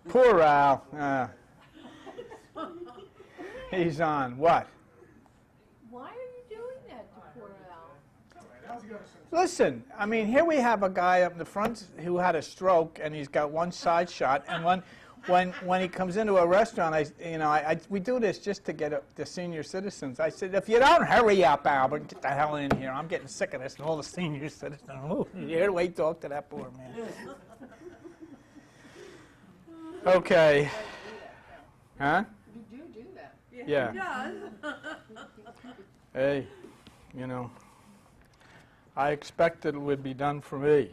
Poor Al. He's on what? Why are you doing that to poor Al? Listen, I mean, here we have a guy up in the front who had a stroke, and he's got one side shot. And when he comes into a restaurant, we do this just to get the senior citizens. I said, if you don't hurry up, Albert, get the hell in here. I'm getting sick of this. And all the senior citizens, oh, here, wait, talk to that poor man. Okay. Huh? You do that. Yeah. He does. Hey, I expected it would be done for me.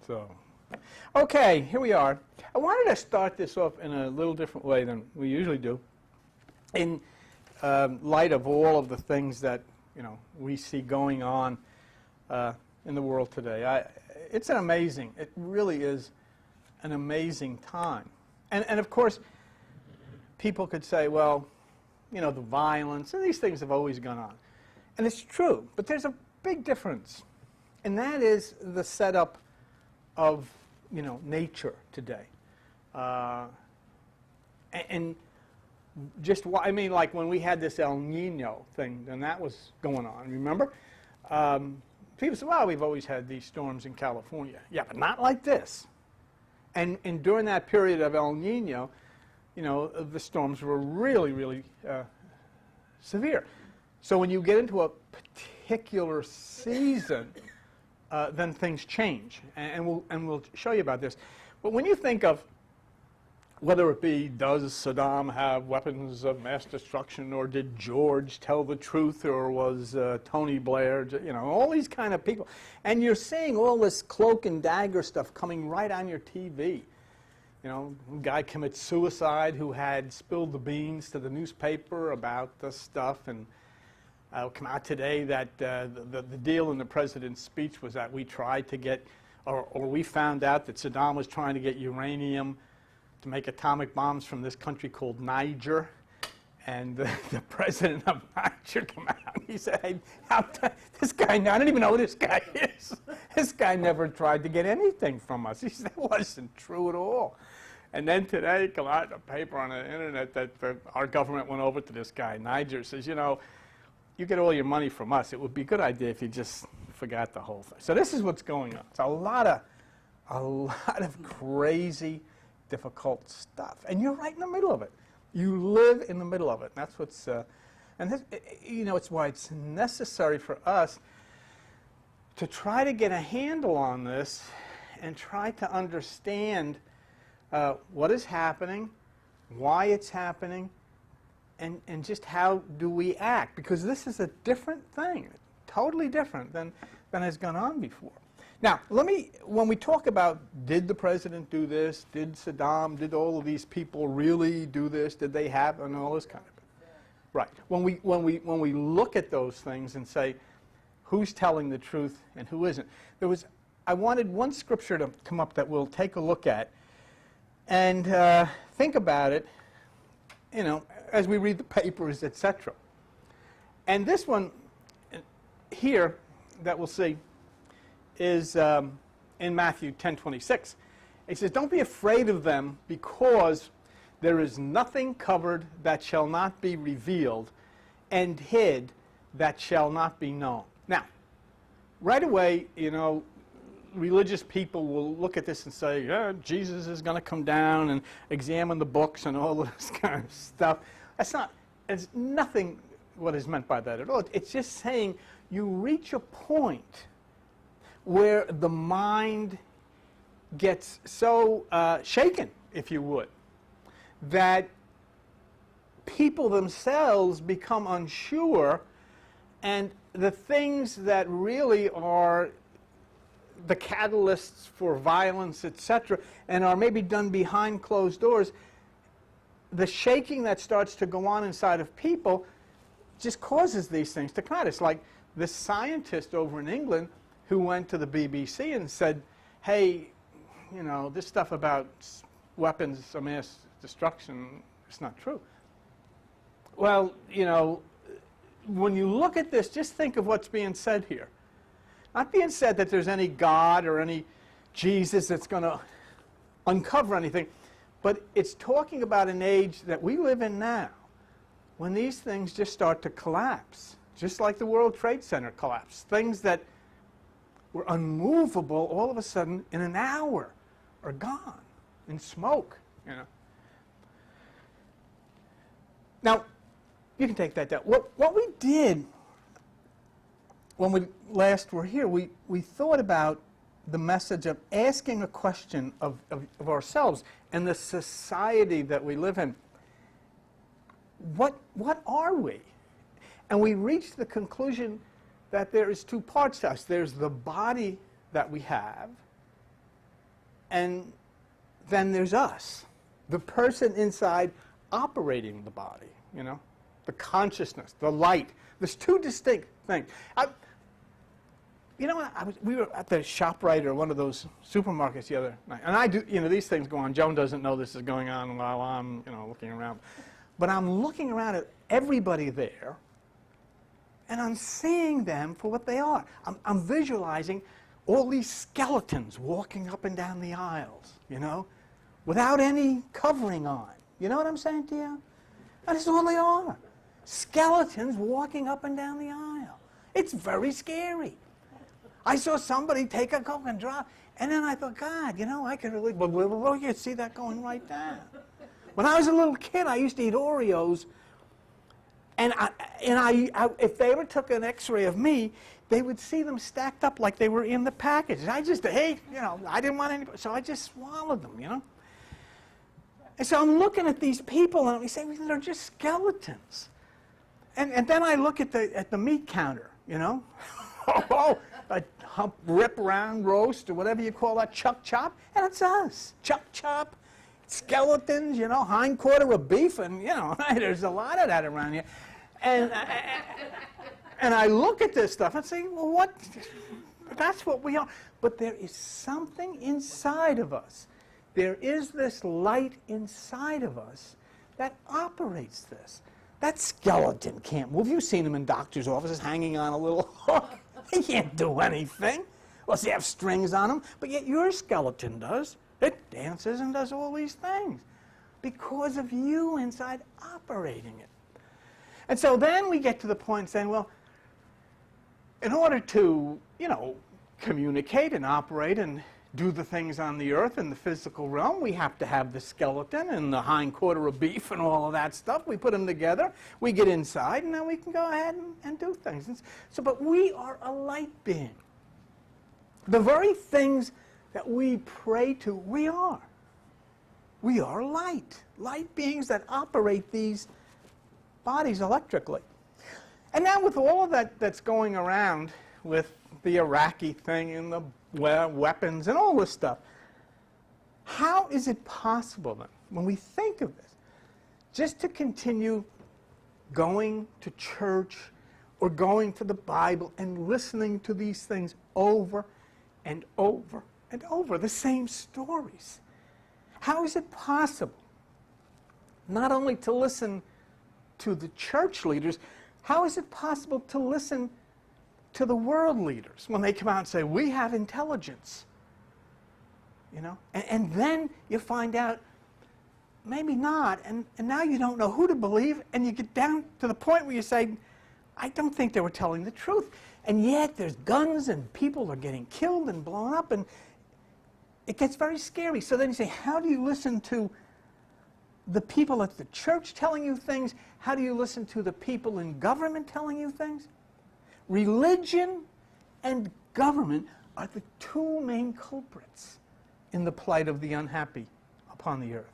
So, okay, here we are. I wanted to start this off in a little different way than we usually do, in light of all of the things that we see going on in the world today. It really is an amazing time. And of course, people could say, well, the violence, and these things have always gone on. And it's true, but there's a big difference, and that is the setup of, nature today. And just, like when we had this El Nino thing, then that was going on, remember? People say, well, we've always had these storms in California. Yeah, but not like this. And during that period of El Nino, the storms were really, really severe. So when you get into a particular season, then things change, and we'll show you about this. But when you think of whether it be, does Saddam have weapons of mass destruction, or did George tell the truth, or was Tony Blair, all these kind of people, and you're seeing all this cloak and dagger stuff coming right on your TV. A guy commits suicide who had spilled the beans to the newspaper about the stuff, and it'll come out today that the deal in the president's speech was that we tried to get, or we found out that Saddam was trying to get uranium to make atomic bombs from this country called Niger. And the president of Niger came out and he said, hey, this guy, I don't even know who this guy is. This guy never tried to get anything from us. He said, that wasn't true at all. And then today, come out in a paper on the internet that our government went over to this guy, Niger, says, you get all your money from us. It would be a good idea if you just forgot the whole thing. So this is what's going on. It's a lot of crazy, difficult stuff. And you're right in the middle of it. You live in the middle of it. That's what's, and this, it's why it's necessary for us to try to get a handle on this and try to understand what is happening, why it's happening, and just how do we act. Because this is a different thing, totally different than has gone on before. Now, when we talk about did the president do this, did Saddam, did all of these people really do this, did they have, and all this kind of thing. Right. When we look at those things and say, who's telling the truth and who isn't, I wanted one scripture to come up that we'll take a look at and think about it, as we read the papers, etc. And this one here that we'll see is in Matthew 10:26. It says, don't be afraid of them, because there is nothing covered that shall not be revealed, and hid that shall not be known. Now, right away, religious people will look at this and say, yeah, Jesus is going to come down and examine the books and all this kind of stuff. It's nothing what is meant by that at all. It's just saying you reach a point where the mind gets so shaken, if you would, that people themselves become unsure, and the things that really are the catalysts for violence, etc., and are maybe done behind closed doors, the shaking that starts to go on inside of people just causes these things to come out. It's like this scientist over in England who went to the BBC and said, hey, this stuff about weapons of mass destruction is not true. Well, when you look at this, just think of what's being said here. Not being said that there's any God or any Jesus that's going to uncover anything, But it's talking about an age that we live in now, when these things just start to collapse, just like the World Trade Center collapsed. Things that were unmovable all of a sudden in an hour are gone in smoke, you know. Now, you can take that down. What we did when we last were here, we thought about the message of asking a question of ourselves and the society that we live in. What are we? And we reached the conclusion that there is two parts to us. There's the body that we have, and then there's us, the person inside operating the body, you know, the consciousness, the light. There's two distinct things. You know, we were at the ShopRite or one of those supermarkets the other night, and I do, you know, these things go on. Joan doesn't know this is going on while I'm, you know, looking around. But I'm looking around at everybody there, and I'm seeing them for what they are. I'm visualizing all these skeletons walking up and down the aisles, you know, without any covering on. You know what I'm saying to you? That's all they are. Skeletons walking up and down the aisle. It's very scary. I saw somebody take a Coke and drop, and then I thought, God, you know, I could really, you could see that going right down. When I was a little kid, I used to eat Oreos, and if they ever took an X-ray of me, they would see them stacked up like they were in the package. I just, hey, you know, I didn't want any, so I just swallowed them, you know. And so I'm looking at these people, and we say, they're just skeletons. And then I look at the meat counter, you know. Oh, a hump, rip, round, roast, or whatever you call that, chuck chop, and it's us. Chuck chop, skeletons, you know, hind quarter of beef, and, you know, there's a lot of that around here. And I look at this stuff and say, well, what? That's what we are. But there is something inside of us. There is this light inside of us that operates this. That skeleton can't move. You've seen them in doctors' offices hanging on a little hook. They can't do anything. Well, they have strings on them, but yet your skeleton does. It dances and does all these things because of you inside operating it. And so then we get to the point saying, well, in order to, you know, communicate and operate and do the things on the earth in the physical realm, we have to have the skeleton and the hind quarter of beef and all of that stuff. We put them together, we get inside, and then we can go ahead and do things. And so, but we are a light being. The very things that we pray to, we are. We are light. Light beings that operate these bodies electrically. And now with all of that that's going around with the Iraqi thing and the weapons and all this stuff, how is it possible then, when we think of this, just to continue going to church or going to the Bible and listening to these things over and over and over, the same stories? How is it possible not only to listen to the church leaders, how is it possible to listen to the world leaders when they come out and say, we have intelligence? You know, and then you find out, maybe not, and now you don't know who to believe, and you get down to the point where you say, I don't think they were telling the truth. And yet there's guns and people are getting killed and blown up, and it gets very scary. So then you say, how do you listen to the people at the church telling you things? How do you listen to the people in government telling you things? Religion and government are the two main culprits in the plight of the unhappy upon the earth.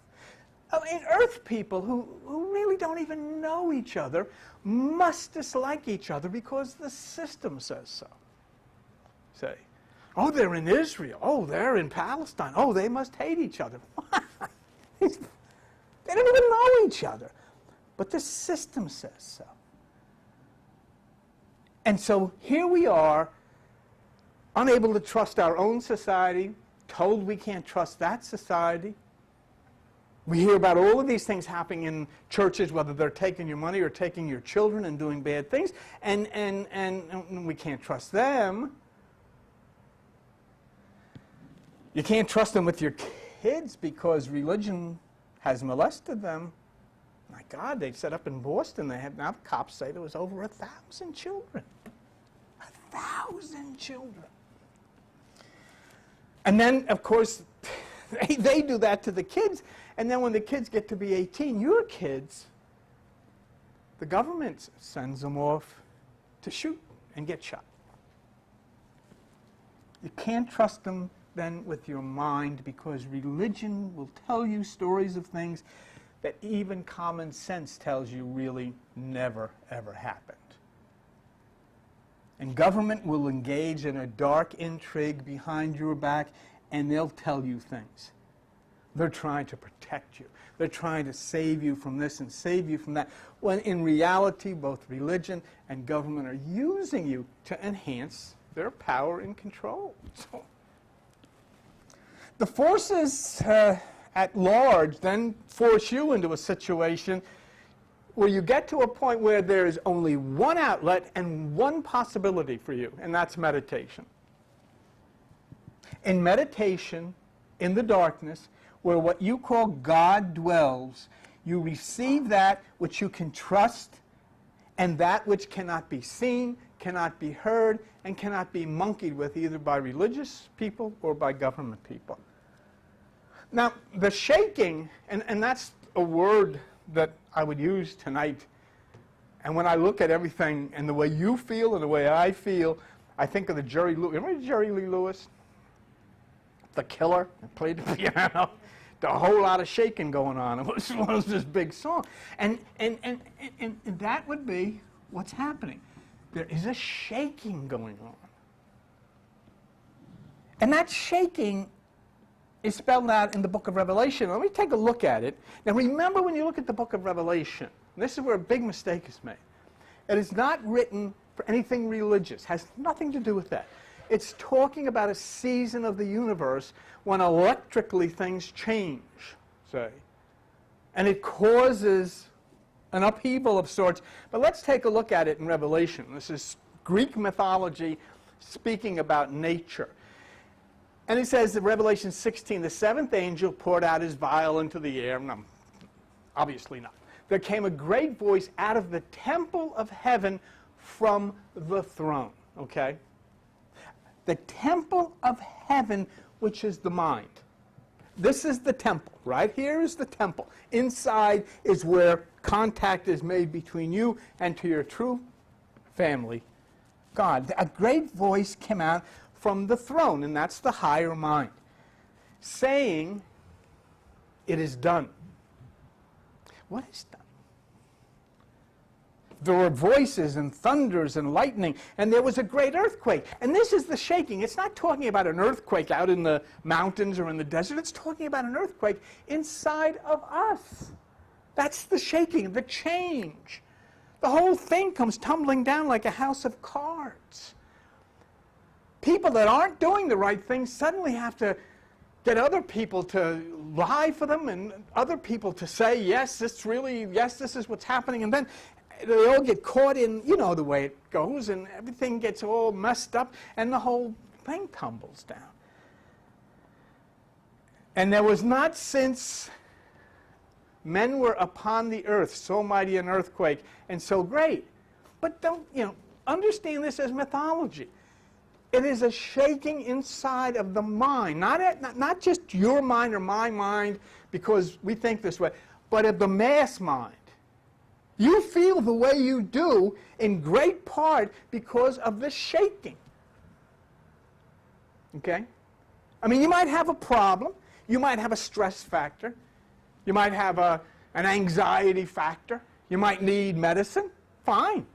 I mean, earth people who really don't even know each other must dislike each other because the system says so. Say, oh, they're in Israel. Oh, they're in Palestine. Oh, they must hate each other. They don't even know each other. But the system says so. And so here we are, unable to trust our own society, told we can't trust that society. We hear about all of these things happening in churches, whether they're taking your money or taking your children and doing bad things, and we can't trust them. You can't trust them with your kids because religion has molested them. My God, they set up in Boston, now the cops say there was over 1,000 children. 1,000 children. And then, of course, they do that to the kids, and then when the kids get to be 18, your kids, the government sends them off to shoot and get shot. You can't trust them then with your mind, because religion will tell you stories of things that even common sense tells you really never, ever happened. And government will engage in a dark intrigue behind your back, and they'll tell you things. They're trying to protect you. They're trying to save you from this and save you from that, when in reality, both religion and government are using you to enhance their power and control. So, the forces at large then force you into a situation where you get to a point where there is only one outlet and one possibility for you, and that's meditation. In meditation, in the darkness, where what you call God dwells, you receive that which you can trust, and that which cannot be seen, cannot be heard, and cannot be monkeyed with either by religious people or by government people. Now, the shaking, and that's a word that I would use tonight, and when I look at everything and the way you feel and the way I feel, I think of the Jerry Lewis. Remember Jerry Lee Lewis? The killer that played the piano. A whole lot of shaking going on. It was this big song. And that would be what's happening. There is a shaking going on. And that shaking is spelled out in the book of Revelation. Let me take a look at it. Now remember, when you look at the book of Revelation, this is where a big mistake is made. It is not written for anything religious. It has nothing to do with that. It's talking about a season of the universe when electrically things change, say. And it causes an upheaval of sorts. But let's take a look at it in Revelation. This is Greek mythology speaking about nature. And it says in Revelation 16, the seventh angel poured out his vial into the air. No, obviously not. There came a great voice out of the temple of heaven from the throne. Okay? The temple of heaven, which is the mind. This is the temple. Right here is the temple. Inside is where contact is made between you and to your true family, God. A great voice came out from the throne, and that's the higher mind, saying, it is done. What is done? There were voices and thunders and lightning, and there was a great earthquake. And this is the shaking. It's not talking about an earthquake out in the mountains or in the desert. It's talking about an earthquake inside of us. That's the shaking, the change. The whole thing comes tumbling down like a house of cards. People that aren't doing the right thing suddenly have to get other people to lie for them and other people to say, yes, this is what's happening. And then they all get caught in, you know the way it goes, and everything gets all messed up, and the whole thing tumbles down. And there was not since men were upon the earth so mighty an earthquake and so great. But don't, understand this as mythology. It is a shaking inside of the mind, not just your mind or my mind because we think this way, but of the mass mind. You feel the way you do in great part because of the shaking. Okay? I mean, you might have a problem. You might have a stress factor. You might have an anxiety factor. You might need medicine. Fine.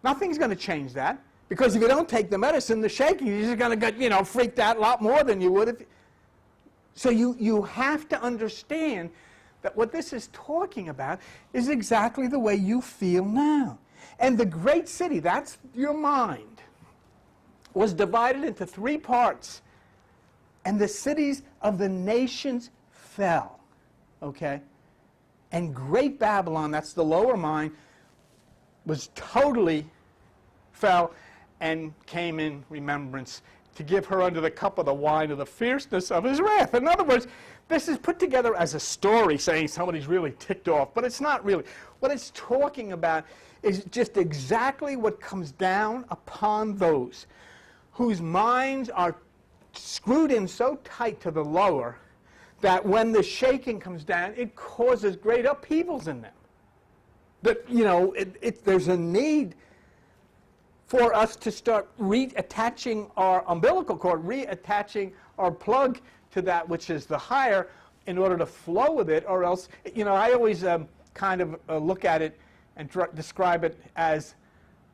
Nothing's going to change that. Because if you don't take the medicine, the shaking, you're just going to get, freaked out a lot more than you would if. So you have to understand that what this is talking about is exactly the way you feel now. And the great city, that's your mind, was divided into 3 parts. And the cities of the nations fell. Okay? And great Babylon, that's the lower mind, was totally fell and came in remembrance to give her under the cup of the wine of the fierceness of his wrath. In other words, this is put together as a story saying somebody's really ticked off, but it's not really. What it's talking about is just exactly what comes down upon those whose minds are screwed in so tight to the lower that when the shaking comes down, it causes great upheavals in them. That, you know, there's a need for us to start reattaching our umbilical cord, reattaching our plug to that which is the higher in order to flow with it, or else, you know, I always kind of look at it and describe it as,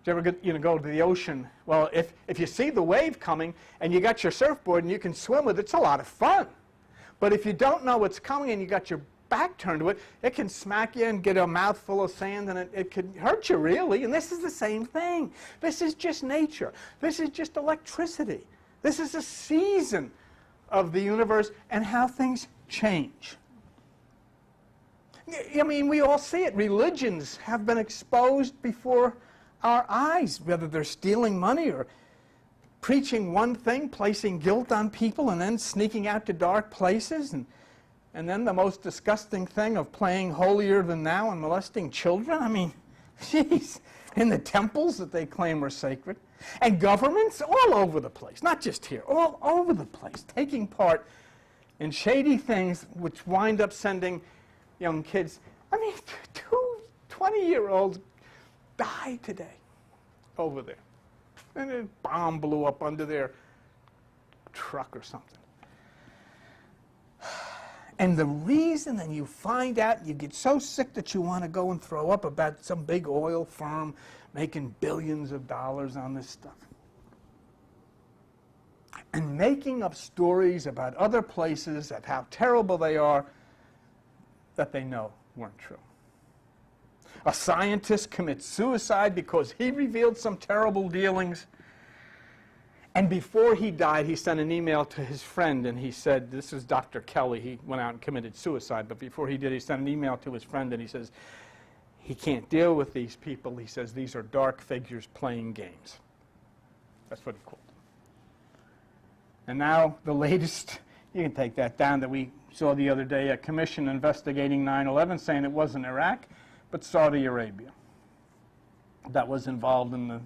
do you ever go to the ocean? Well, if you see the wave coming and you got your surfboard and you can swim with it, it's a lot of fun. But if you don't know what's coming and you got your back turned to it, it can smack you and get a mouthful of sand, and it could hurt you, really. And this is the same thing. This is just nature. This is just electricity. This is a season of the universe and how things change. I mean, we all see it. Religions have been exposed before our eyes, whether they're stealing money or preaching one thing, placing guilt on people, and then sneaking out to dark places, and then the most disgusting thing of playing holier than thou and molesting children. I mean, jeez, in the temples that they claim are sacred. And governments all over the place, not just here, all over the place, taking part in shady things which wind up sending young kids. I mean, 2 20-year-olds died today over there. And a bomb blew up under their truck or something. And the reason, and you find out, you get so sick that you want to go and throw up about some big oil firm making billions of dollars on this stuff. And making up stories about other places, at how terrible they are, that they know weren't true. A scientist commits suicide because he revealed some terrible dealings. And before he died, he sent an email to his friend, and he said, this is Dr. Kelly, he went out and committed suicide, but before he did, he sent an email to his friend, and he says, he can't deal with these people. He says, these are dark figures playing games. That's what he called them. And now the latest, you can take that down, that we saw the other day, a commission investigating 9/11, saying it wasn't Iraq, but Saudi Arabia that was involved in the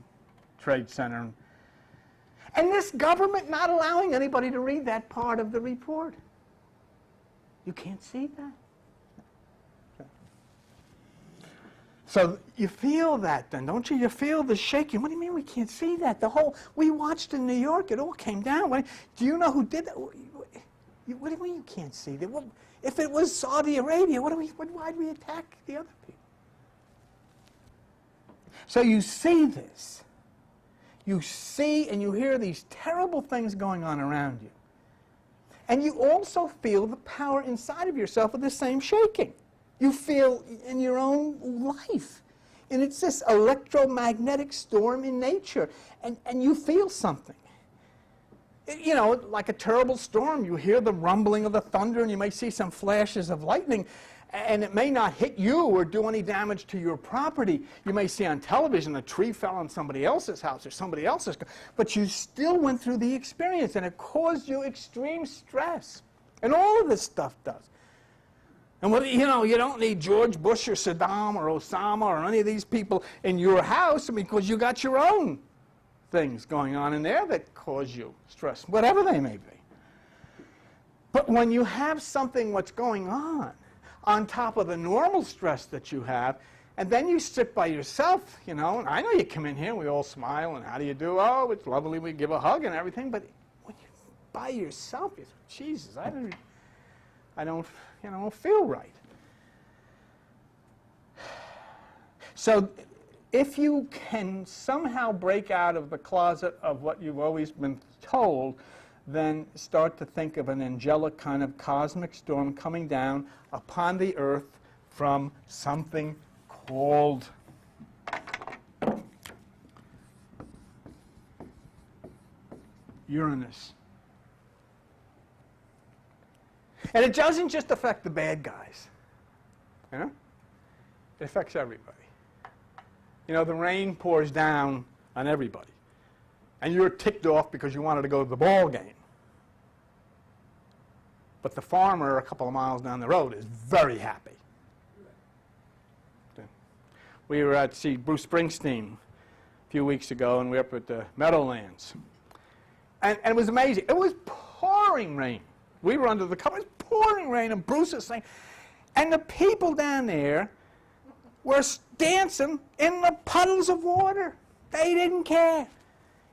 Trade Center. And this government not allowing anybody to read that part of the report. You can't see that. So you feel that then, don't you? You feel the shaking. What do you mean we can't see that? We watched in New York, it all came down. Do you know who did that? What do you mean you can't see that? Well, if it was Saudi Arabia, why'd we attack the other people? So you see this. You see and you hear these terrible things going on around you. And you also feel the power inside of yourself of the same shaking. You feel in your own life. And it's this electromagnetic storm in nature. And you feel something. You know, like a terrible storm, you hear the rumbling of the thunder and you may see some flashes of lightning. And it may not hit you or do any damage to your property. You may see on television a tree fell on somebody else's house or somebody else's. But you still went through the experience, and it caused you extreme stress. And all of this stuff does. And you don't need George Bush or Saddam or Osama or any of these people in your house because you got your own things going on in there that cause you stress, whatever they may be. But when you have something what's going on top of the normal stress that you have, and then you sit by yourself, and I know you come in here and we all smile, and how do you do? Oh, it's lovely, we give a hug and everything, but when you're by yourself, you say, Jesus, I don't feel right. So if you can somehow break out of the closet of what you've always been told, then start to think of an angelic kind of cosmic storm coming down upon the earth from something called Uranus. And it doesn't just affect the bad guys. It affects everybody. The rain pours down on everybody. and you're ticked off because you wanted to go to the ball game. But the farmer a couple of miles down the road is very happy. We were at see Bruce Springsteen a few weeks ago, and we were up at the Meadowlands. And it was amazing. It was pouring rain. We were under the cover. It was pouring rain, and Bruce was saying, and the people down there were dancing in the puddles of water. They didn't care.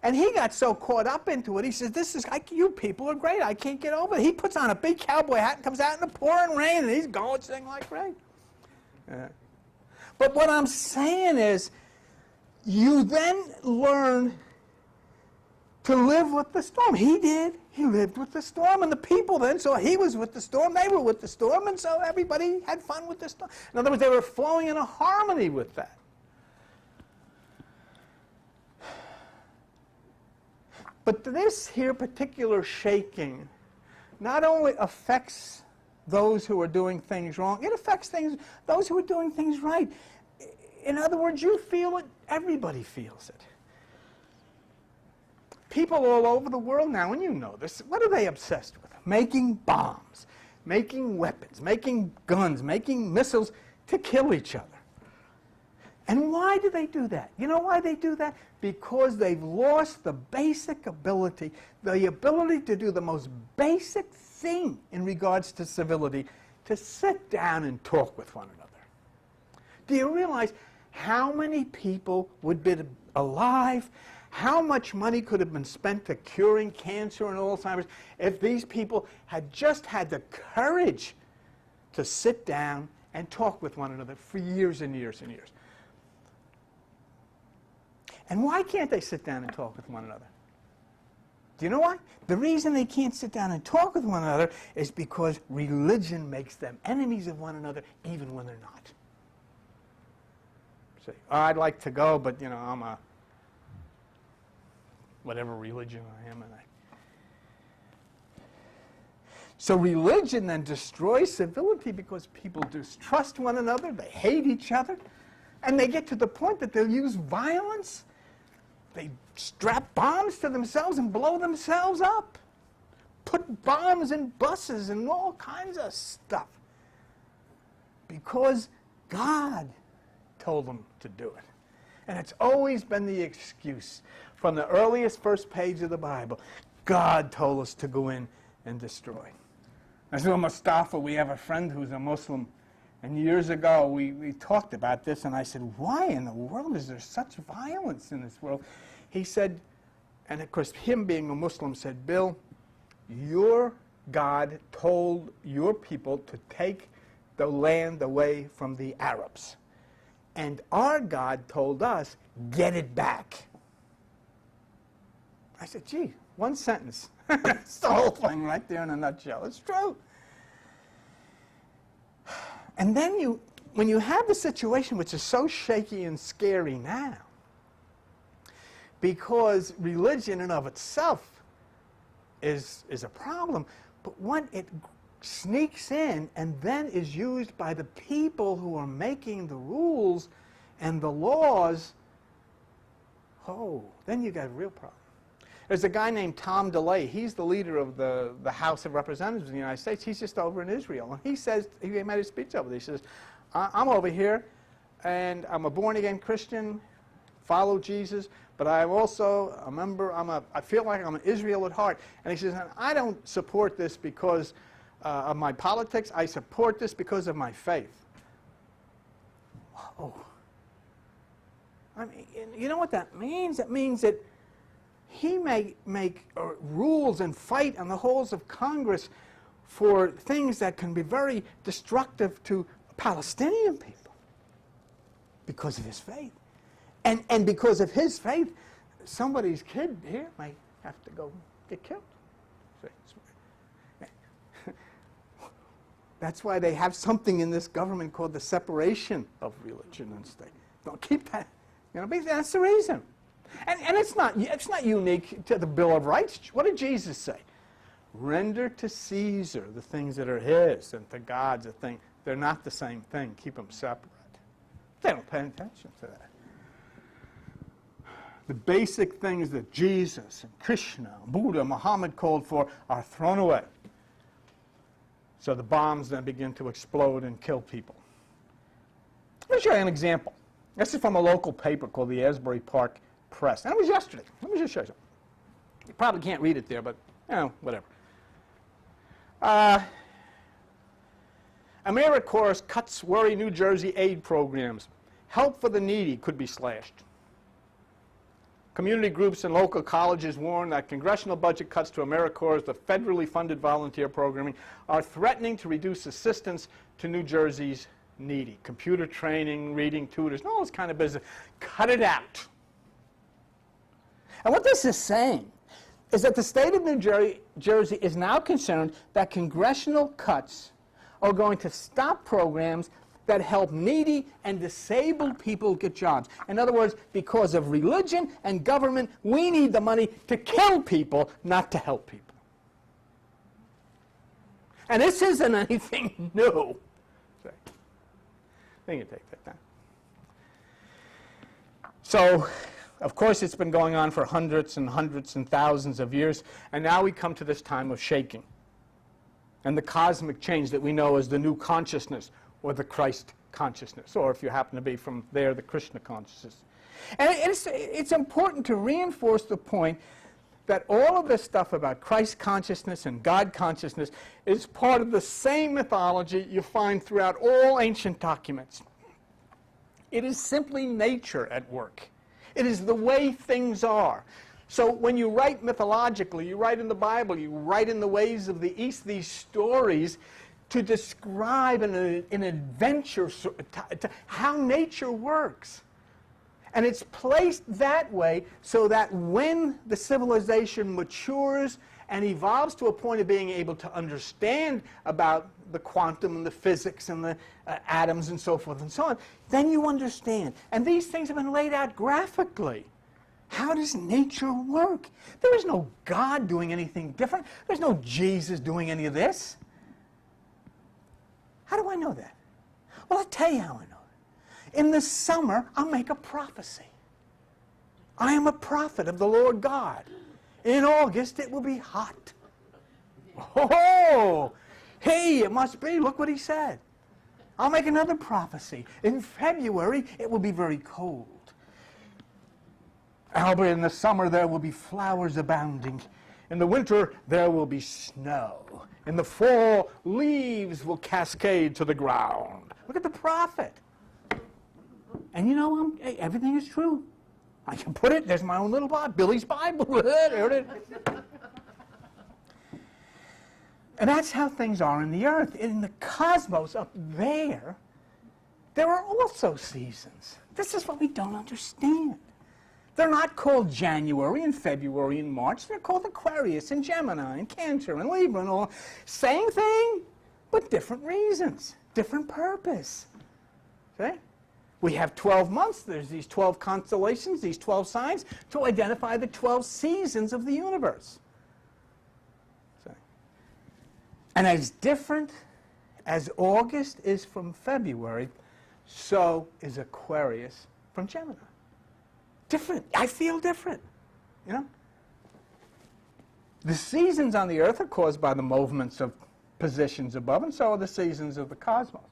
And he got so caught up into it, he says, you people are great. I can't get over it. He puts on a big cowboy hat and comes out in the pouring rain, and he's going sing like rain. But what I'm saying is, you then learn to live with the storm. He did. He lived with the storm, and the people then saw he was with the storm, they were with the storm, and so everybody had fun with the storm. In other words, they were flowing in a harmony with that. But this here particular shaking not only affects those who are doing things wrong, it affects those who are doing things right. In other words, you feel it, everybody feels it. People all over the world now, and you know this, what are they obsessed with? Making bombs, making weapons, making guns, making missiles to kill each other. And why do they do that? You know why they do that? Because they've lost the basic ability, the ability to do the most basic thing in regards to civility, to sit down and talk with one another. Do you realize how many people would be alive, how much money could have been spent to curing cancer and Alzheimer's if these people had just had the courage to sit down and talk with one another for years and years and years? And why can't they sit down and talk with one another? Do you know why? The reason they can't sit down and talk with one another is because religion makes them enemies of one another even when they're not. Say, I'd like to go, but I'm a whatever religion I am. So religion then destroys civility because people distrust one another, they hate each other, and they get to the point that they'll use violence. They strap bombs to themselves and blow themselves up. Put bombs in buses and all kinds of stuff. Because God told them to do it. And it's always been the excuse. From the earliest first page of the Bible, God told us to go in and destroy. As well, Mustafa, we have a friend who's a Muslim. And years ago, we talked about this, and I said, why in the world is there such violence in this world? He said, and of course, him being a Muslim said, Bill, your God told your people to take the land away from the Arabs. And our God told us, get it back. I said, gee, one sentence. It's the whole thing right there in a nutshell. It's true. And then when you have the situation which is so shaky and scary now, because religion in of itself is a problem, but when it sneaks in and then is used by the people who are making the rules and the laws, then you got a real problem. There's a guy named Tom DeLay. He's the leader of the House of Representatives in the United States. He's just over in Israel. And he says, he made a speech over there. He says, I'm over here, and I'm a born-again Christian, follow Jesus, but I'm also a member, I feel like I'm an Israel at heart. And he says, and I don't support this because of my politics. I support this because of my faith. Whoa. I mean, you know what that means? It means that he may make rules and fight in the halls of Congress for things that can be very destructive to Palestinian people because of his faith. And because of his faith, somebody's kid here might have to go get killed. That's why they have something in this government called the separation of religion and state. Don't keep that. That's the reason. And it's not unique to the Bill of Rights. What did Jesus say? Render to Caesar the things that are his, and to God's a thing. They're not the same thing. Keep them separate. They don't pay attention to that. the basic things that Jesus and Krishna, Buddha, Muhammad called for are thrown away. So the bombs then begin to explode and kill people. Let me show you an example. This is from a local paper called the Asbury Park Press. And it was yesterday. Let me just show you something. You probably can't read it there, but, whatever. AmeriCorps cuts worry New Jersey aid programs. Help for the needy could be slashed. Community groups and local colleges warn that congressional budget cuts to AmeriCorps, the federally funded volunteer programming, are threatening to reduce assistance to New Jersey's needy. Computer training, reading tutors, and all this kind of business. Cut it out. And what this is saying is that the state of New Jersey is now concerned that congressional cuts are going to stop programs that help needy and disabled people get jobs. In other words, because of religion and government, we need the money to kill people, not to help people. And this isn't anything new. Sorry. I think you take that down. So, of course, it's been going on for hundreds and hundreds and thousands of years, and now we come to this time of shaking and the cosmic change that we know as the new consciousness, or the Christ consciousness, or if you happen to be from there, the Krishna consciousness. And it's important to reinforce the point that all of this stuff about Christ consciousness and God consciousness is part of the same mythology you find throughout all ancient documents. It is simply nature at work. It is the way things are. So when you write mythologically, you write in the Bible, you write in the ways of the East, these stories to describe an adventure, how nature works. And it's placed that way so that when the civilization matures and evolves to a point of being able to understand about the quantum and the physics and the atoms and so forth and so on, then you understand. And these things have been laid out graphically. How does nature work? There is no God doing anything different. There's no Jesus doing any of this. How do I know that? Well, I'll tell you how I know it. In the summer, I'll make a prophecy. I am a prophet of the Lord God. In August, it will be hot. Oh, hey, it must be. Look what he said. I'll make another prophecy. In February, it will be very cold. Albert, in the summer, there will be flowers abounding. In the winter, there will be snow. In the fall, leaves will cascade to the ground. Look at the prophet. And you know, everything is true. I can put it, there's my own little Bible, Billy's Bible. There it is. And that's how things are in the earth. In the cosmos up there, there are also seasons. This is what we don't understand. They're not called January and February and March. They're called Aquarius and Gemini and Cancer and Libra and all. Same thing, but different reasons, different purpose. Okay? We have 12 months. There's these 12 constellations, these 12 signs, to identify the 12 seasons of the universe. Okay. And as different as August is from February, so is Aquarius from Gemini. Different. I feel different, you know? The seasons on the earth are caused by the movements of positions above, and so are the seasons of the cosmos.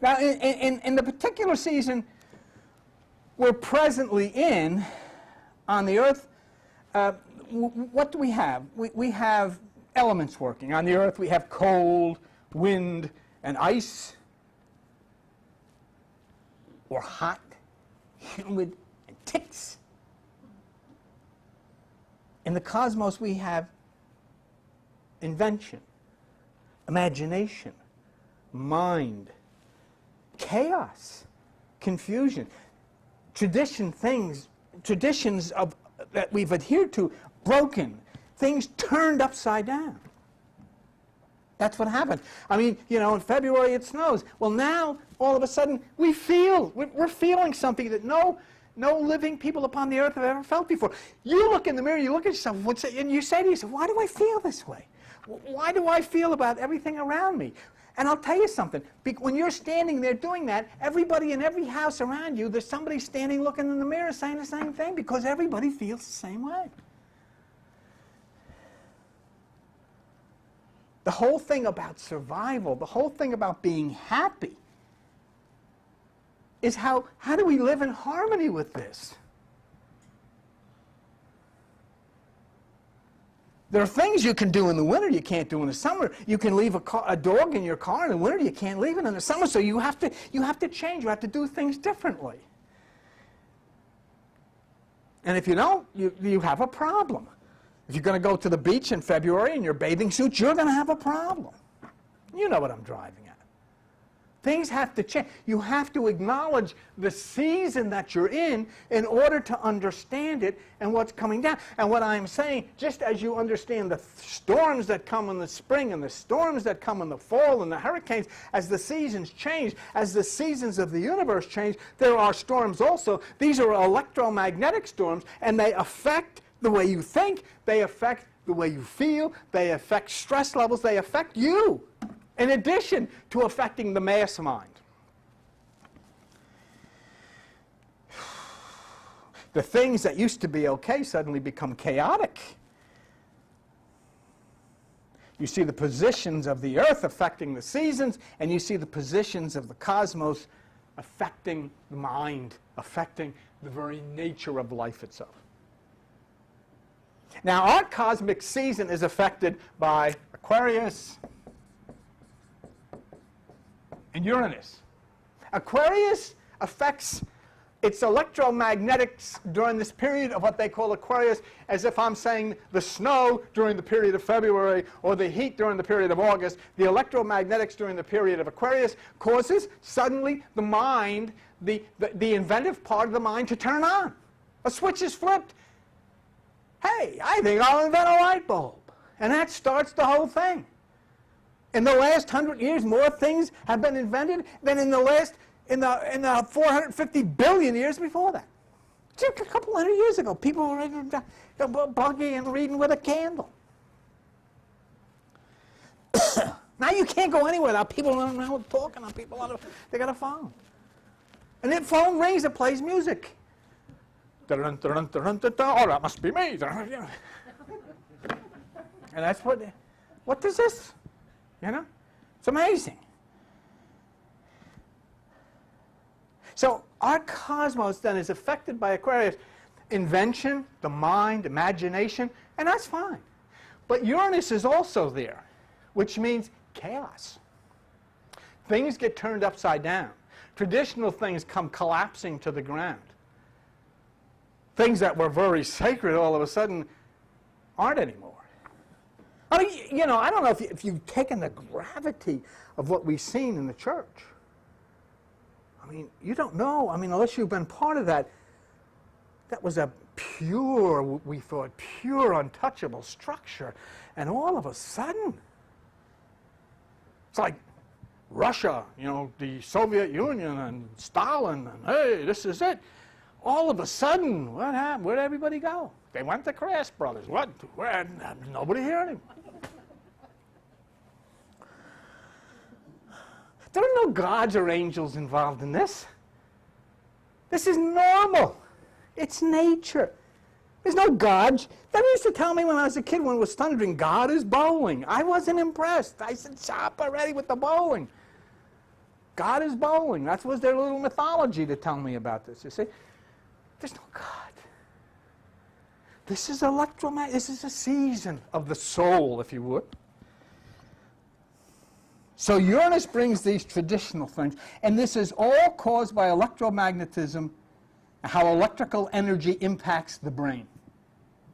Now, in the particular season we're presently in on the earth, what do we have? We have elements working. On the earth we have cold, wind, and ice, or hot, humid, ticks. In the cosmos we have invention, imagination, mind, chaos, confusion, traditions that we've adhered to, broken, things turned upside down. That's what happened. I mean, you know, in February it snows. Well, now, all of a sudden, we're feeling something that no living people upon the earth have ever felt before. You look in the mirror, you look at yourself, and you say to yourself, why do I feel this way? Why do I feel about everything around me? And I'll tell you something. When you're standing there doing that, everybody in every house around you, there's somebody standing looking in the mirror saying the same thing because everybody feels the same way. The whole thing about survival, the whole thing about being happy is how do we live in harmony with this? There are things you can do in the winter you can't do in the summer. You can leave a dog in your car in the winter. You can't leave it in the summer. So you have to change. You have to do things differently. And if you don't, you have a problem. If you're going to go to the beach in February in your bathing suit, you're going to have a problem. You know what I'm driving at. Things have to change. You have to acknowledge the season that you're in order to understand it and what's coming down. And what I'm saying, just as you understand the storms that come in the spring and the storms that come in the fall and the hurricanes, as the seasons change, as the seasons of the universe change, there are storms also. These are electromagnetic storms, and they affect the way you think, they affect the way you feel, they affect stress levels, they affect you, in addition to affecting the mass mind. The things that used to be okay suddenly become chaotic. You see the positions of the earth affecting the seasons, and you see the positions of the cosmos affecting the mind, affecting the very nature of life itself. Now, our cosmic season is affected by Aquarius and Uranus. Aquarius affects its electromagnetics during this period of what they call Aquarius, as if I'm saying the snow during the period of February or the heat during the period of August. The electromagnetics during the period of Aquarius causes suddenly the mind, the inventive part of the mind to turn on. A switch is flipped. Hey, I think I'll invent a light bulb. And that starts the whole thing. In the last 100 years, more things have been invented than in the 450 billion years before that. Just a couple hundred years ago, people were reading buggy and reading with a candle. Now you can't go anywhere without people running around talking on people. They got a phone. And that phone rings, it plays music. Oh, that must be me. And that's what is this? You know? It's amazing. So our cosmos then is affected by Aquarius. Invention, the mind, imagination, and that's fine. But Uranus is also there, which means chaos. Things get turned upside down. Traditional things come collapsing to the ground. Things that were very sacred all of a sudden aren't anymore. I mean, you know, I don't know if you've taken the gravity of what we've seen in the church. I mean, you don't know. I mean, unless you've been part of that, that was a pure, we thought, pure, untouchable structure. And all of a sudden, it's like Russia, you know, the Soviet Union and Stalin, and hey, this is it. All of a sudden, what happened? Where'd everybody go? They went to Crash Brothers. What? Where? Nobody here anymore. There are no gods or angels involved in this. This is normal. It's nature. There's no gods. They used to tell me when I was a kid when it was thundering, God is bowling. I wasn't impressed. I said, stop already with the bowling. God is bowling. That was their little mythology to tell me about this, you see. There's no God. This is electromagnetic. This is a season of the soul, if you would. So Uranus brings these traditional things, and this is all caused by electromagnetism, how electrical energy impacts the brain.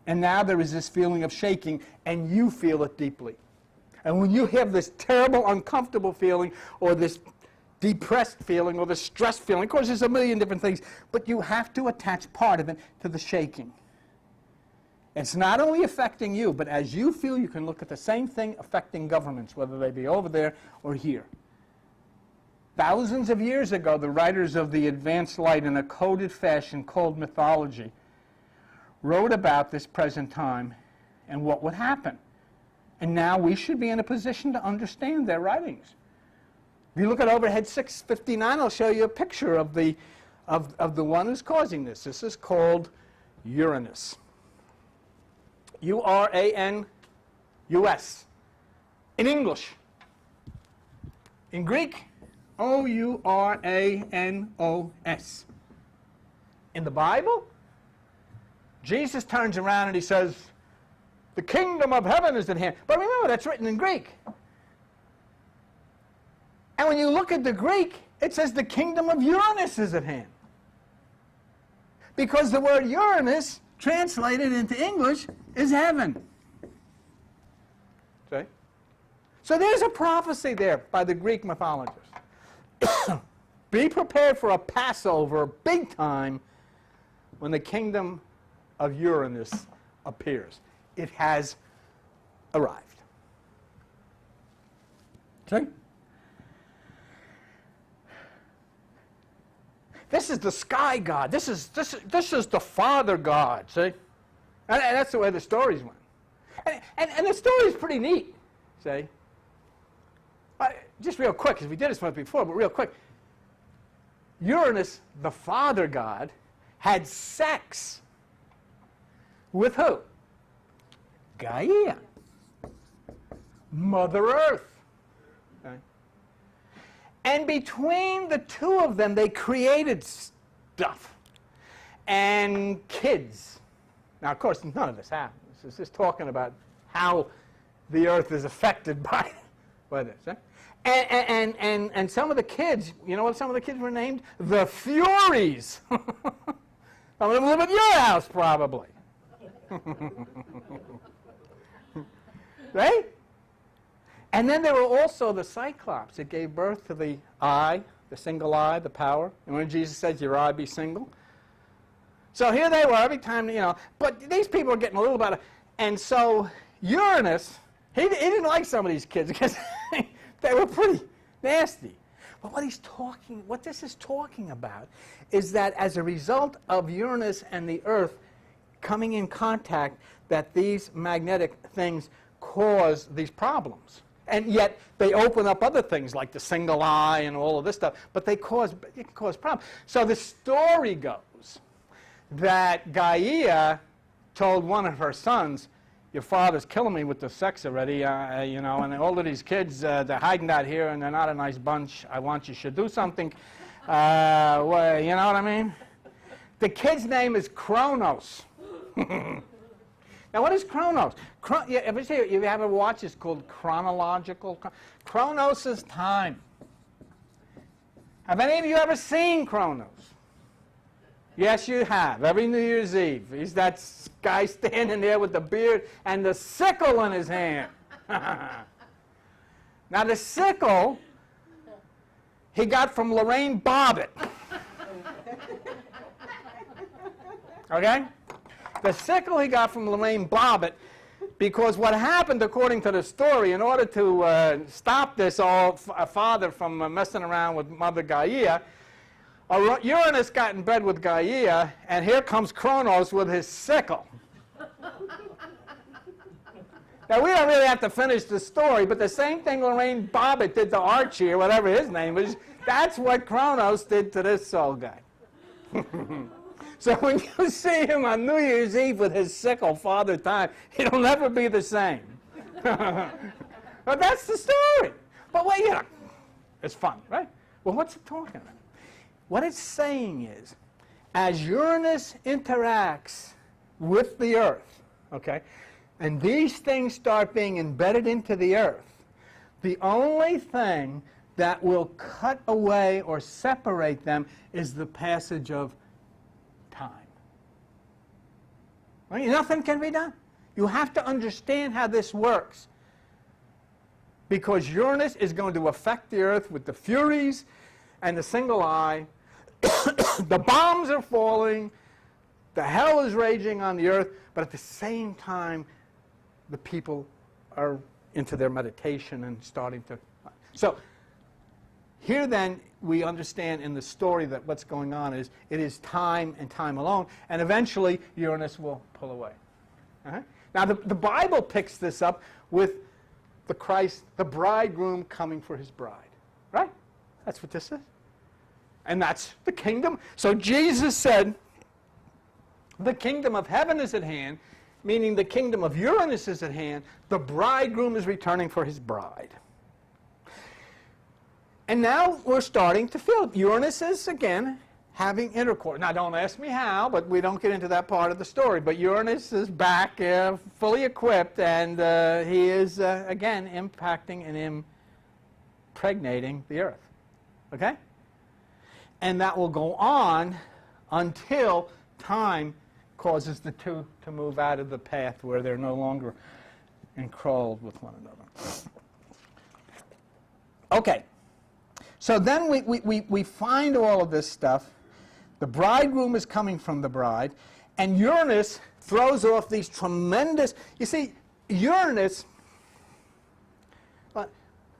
And now there is this feeling of shaking, and you feel it deeply. And when you have this terrible, uncomfortable feeling, or this depressed feeling, or the stressed feeling, of course there's a million different things, but you have to attach part of it to the shaking. It's not only affecting you, but as you feel, you can look at the same thing affecting governments, whether they be over there or here. Thousands of years ago, the writers of the advanced light in a coded fashion called mythology wrote about this present time and what would happen. And now we should be in a position to understand their writings. If you look at overhead 659, I'll show you a picture of the one who's causing this. This is called Uranus. U-R-A-N-U-S. In English. In Greek, O-U-R-A-N-O-S. In the Bible, Jesus turns around and he says, the kingdom of heaven is at hand. But remember, that's written in Greek. And when you look at the Greek, it says the kingdom of Uranus is at hand. Because the word Uranus, translated into English, is heaven. See? So there's a prophecy there by the Greek mythologists. Be prepared for a Passover, big time, when the kingdom of Uranus appears. It has arrived. See? This is the sky god. This is the father god, see? And that's the way the stories went. And the story's pretty neat, see? Just real quick, because we did this once before, but real quick. Uranus, the father god, had sex with who? Gaia. Mother Earth. Okay? And between the two of them, they created stuff and kids. Now, of course, none of this happens. This is talking about how the Earth is affected by this. Huh? And some of the kids, you know what some of the kids were named? The Furies. Some of them live at your house, probably. Right? And then there were also the Cyclops that gave birth to the eye, the single eye, the power. And when Jesus says, your eye be single. So here they were every time, you know. But these people are getting a little better. And so Uranus, he didn't like some of these kids because they were pretty nasty. But what this is talking about is that as a result of Uranus and the Earth coming in contact, that these magnetic things cause these problems. And yet they open up other things like the single eye and all of this stuff, but it can cause problems. So the story goes that Gaia told one of her sons, your father's killing me with the sex already, you know, and all of these kids, they're hiding out here and they're not a nice bunch. I want you should do something. Well, you know what I mean? The kid's name is Kronos. Now, what is Kronos? You ever watch? It's called chronological. Kronos is time. Have any of you ever seen Kronos? Yes, you have. Every New Year's Eve. He's that guy standing there with the beard and the sickle in his hand. Now, the sickle he got from Lorraine Bobbitt. Okay? The sickle he got from Lorraine Bobbitt, because what happened, according to the story, in order to stop this father from messing around with Mother Gaia, Uranus got in bed with Gaia, and here comes Kronos with his sickle. Now, we don't really have to finish the story, but the same thing Lorraine Bobbitt did to Archie, or whatever his name is, that's what Kronos did to this soul guy. So when you see him on New Year's Eve with his sickle, Father Time, he'll never be the same. But that's the story. But wait, you know, it's fun, right? Well, what's it talking about? What it's saying is, as Uranus interacts with the Earth, okay, and these things start being embedded into the Earth, the only thing that will cut away or separate them is the passage of time. Right? Nothing can be done. You have to understand how this works. Because Uranus is going to affect the Earth with the Furies and the single eye. The bombs are falling. The hell is raging on the Earth. But at the same time, the people are into their meditation and starting to... So here then, we understand in the story that what's going on is it is time and time alone, and eventually Uranus will pull away. Now the Bible picks this up with the Christ, the bridegroom coming for his bride, right? That's what this is. And that's the kingdom. So Jesus said, the kingdom of heaven is at hand, meaning the kingdom of Uranus is at hand. The bridegroom is returning for his bride. And now we're starting to feel it. Uranus is, again, having intercourse. Now, don't ask me how, but we don't get into that part of the story. But Uranus is back, fully equipped, and he is, again, impacting and impregnating the earth. Okay? And that will go on until time causes the two to move out of the path where they're no longer enthralled with one another. Okay. So then we find all of this stuff. The bridegroom is coming from the bride, and Uranus throws off these tremendous... You see, Uranus...